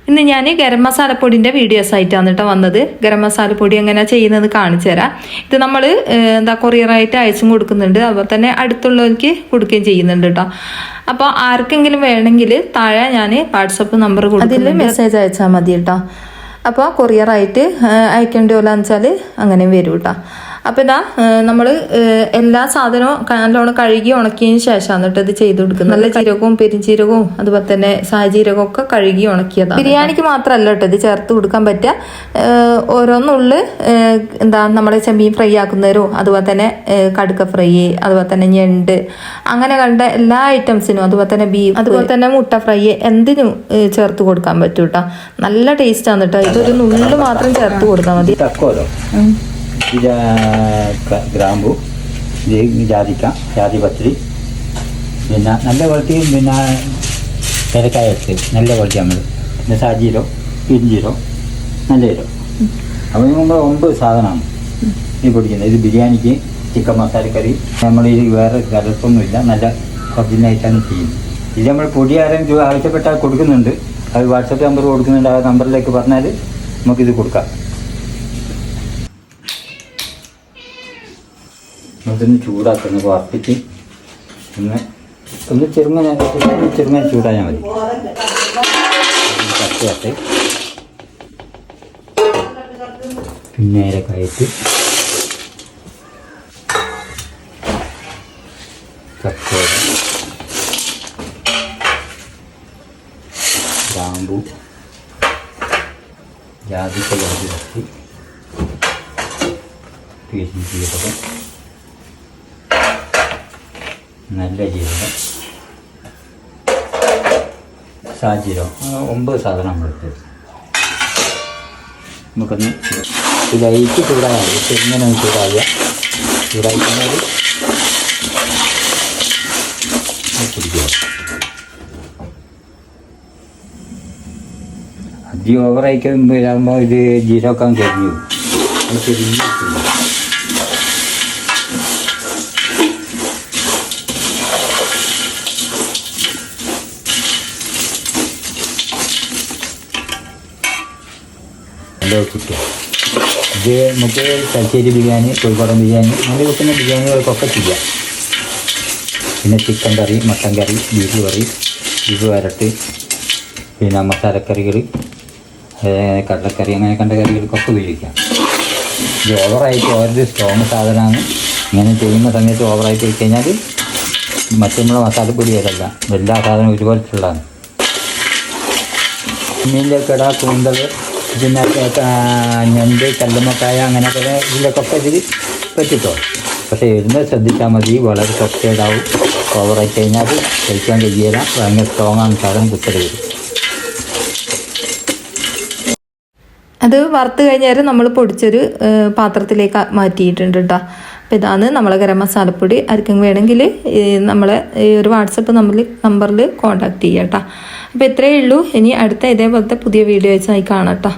ഇന്ന് ഞാൻ ഗരം മസാലപ്പൊടിൻ്റെ വീഡിയോസ് ആയിട്ടാണ് കേട്ടോ വന്നത്. ഗരം മസാലപ്പൊടി എങ്ങനെ ചെയ്യുന്നത് കാണിച്ചു തരാം. ഇത് നമ്മൾ കൊറിയറായിട്ട് അയച്ചും കൊടുക്കുന്നുണ്ട്, അതുപോലെ തന്നെ അടുത്തുള്ളവർക്ക് കൊടുക്കുകയും ചെയ്യുന്നുണ്ട് കേട്ടോ. അപ്പോൾ ആർക്കെങ്കിലും വേണമെങ്കിൽ താഴെ ഞാൻ വാട്സപ്പ് നമ്പർ കൊടുക്കും, അതിൽ മെസ്സേജ് അയച്ചാൽ മതി കേട്ടോ. അപ്പോൾ കൊറിയറായിട്ട് അയക്കേണ്ടോലാന്ന് വെച്ചാൽ അങ്ങനെ വരും കേട്ടോ. അപ്പോൾ ഇതാ നമ്മൾ എല്ലാ സാധനവും നല്ലോണം കഴുകി ഉണക്കിയതിന് ശേഷമാണ് കേട്ടോ ഇത് ചെയ്ത് കൊടുക്കുന്നത്. നല്ല ജീരകവും പെരിഞ്ചീരകവും അതുപോലെ തന്നെ സാജീരകവും ഒക്കെ കഴുകി ഉണക്കിയതാണ്. ബിരിയാണിക്ക് മാത്രമല്ല കേട്ടോ ഇത് ചേർത്ത് കൊടുക്കാൻ പറ്റുക. ഓരോന്നുള്ളിൽ നമ്മളെ ചെമ്മീൻ ഫ്രൈ ആക്കുന്നവരോ അതുപോലെ തന്നെ കടുക്ക ഫ്രൈ, അതുപോലെ തന്നെ ഞണ്ട്, അങ്ങനെ കണ്ട എല്ലാ ഐറ്റംസിനും, അതുപോലെ തന്നെ ബീഫ്, അതുപോലെ തന്നെ മുട്ട ഫ്രൈ, എന്തിനും ചേർത്ത് കൊടുക്കാൻ പറ്റും കേട്ടോ. നല്ല ടേസ്റ്റാണ് കേട്ടോ. ഇതൊരു നുള്ളു മാത്രം ചേർത്ത് കൊടുത്താൽ മതി. ഗ്രാമ്പു, ജാതിക്ക, ജാതിപത്രി, പിന്നെ നല്ല ക്വാളിറ്റി, പിന്നെ ഏലക്കായ ഇട്ട് നല്ല ക്വാളിറ്റി നമ്മൾ, പിന്നെ സാജീരോ, പിരിഞ്ചീരോ, നല്ല ഇരോ. അപ്പോൾ നമ്മൾ 9 സാധനമാണ് ഈ പൊടിക്കുന്നത്. ഇത് ബിരിയാണിക്ക്, ചിക്കൻ മസാലക്കറി, നമ്മൾ ഇത് വേറെ കലർപ്പൊന്നുമില്ല, നല്ല ഒറിജിനലായിട്ടാണ് ചെയ്യുന്നത്. ഇത് നമ്മൾ പൊടി ആരെങ്കിലും ആവശ്യപ്പെട്ടാൽ കൊടുക്കുന്നുണ്ട്, അത് വാട്സപ്പ് നമ്പർ കൊടുക്കുന്നുണ്ട്. ആ നമ്പറിലേക്ക് പറഞ്ഞാൽ നമുക്കിത് കൊടുക്കാം. അതൊന്ന് ചൂടാക്കുന്നു, വറുത്തിട്ട് ഒന്ന് ചെറുങ്ങനെ ചൂടായാൽ മതി. കട്ട് പിന്നെ ഏലക്കായിട്ട് കച്ചോട, ഗ്രാമ്പു, ജാതിക്ക, ജാതിപത്രി, ജീരകം, നല്ല ജീരകം, സാജീരകം, 9 സാധനം നമ്മളെടുത്ത് നമുക്കൊന്ന് ലൈറ്റ് ചൂടായാൽ മതി. ഇങ്ങനെ ഒന്ന് ചൂടാവുക. ചൂടായി കഴിഞ്ഞാൽ കുടിക്കുക. അധികം ഓവറായിക്കുമ്പോൾ ഇത് ജീരകം കരിഞ്ഞു ചെറിയ കിട്ടും. ഇത് നമുക്ക് തലശ്ശേരി ബിരിയാണി, കോഴിക്കോടൻ ബിരിയാണി, നല്ല കിട്ടുന്ന ബിരിയാണികൾക്കൊക്കെ ചെയ്യാം. പിന്നെ ചിക്കൻ കറി, മട്ടൻ കറി, ബീഫ് കറി, ബീഫ് വരട്ട്, പിന്നെ മസാലക്കറികൾ, കടലക്കറി, അങ്ങനെ കണ്ട കറികൾക്കൊക്കെ ഉപയോഗിക്കാം. ഇത് ഓവറായിട്ട് ഓരോ സ്ട്രോങ് സാധനമാണ്. ഇങ്ങനെ ചെയ്യുന്ന സമയത്ത് ഓവറായിട്ട് വെച്ച് കഴിഞ്ഞാൽ മറ്റുള്ള മസാലപ്പൊടി വരല്ല, എല്ലാ സാധനവും ഒരുപോലത്തുള്ളതാണ്. മീനിൻ്റെ കിട, കൂന്തൽ, പിന്നെ ഞണ്ട്, കല്ലുമ്മക്കായ, അങ്ങനെയൊക്കെ ഇതിലൊക്കെ ഇതിൽ പറ്റിട്ടോ. പക്ഷേ എഴുതുന്നത് ശ്രദ്ധിച്ചാൽ മതി. വളരെ സബ്സ്റ്റേഡാവും. ഓവറായി കഴിഞ്ഞാൽ കഴിക്കാൻ കഴിയില്ല. ഭയങ്കര സ്ട്രോങ്ങാണ് സാധനം, കുത്തൽ വരും. അത് വറുത്ത് കഴിഞ്ഞാൽ നമ്മൾ പൊടിച്ചൊരു പാത്രത്തിലേക്ക് മാറ്റിയിട്ടുണ്ട് കേട്ടോ. അപ്പോൾ ഇതാണ് നമ്മളെ ഗരം മസാലപ്പൊടി. ആർക്കും വേണമെങ്കിൽ നമ്മളെ ഒരു വാട്സപ്പ് നമ്പറിൽ കോൺടാക്റ്റ് ചെയ്യാം കേട്ടോ. അപ്പോൾ ഇത്രയേ ഉള്ളൂ. ഇനി അടുത്ത ഇതേപോലത്തെ പുതിയ വീഡിയോസായി കാണാം കേട്ടോ.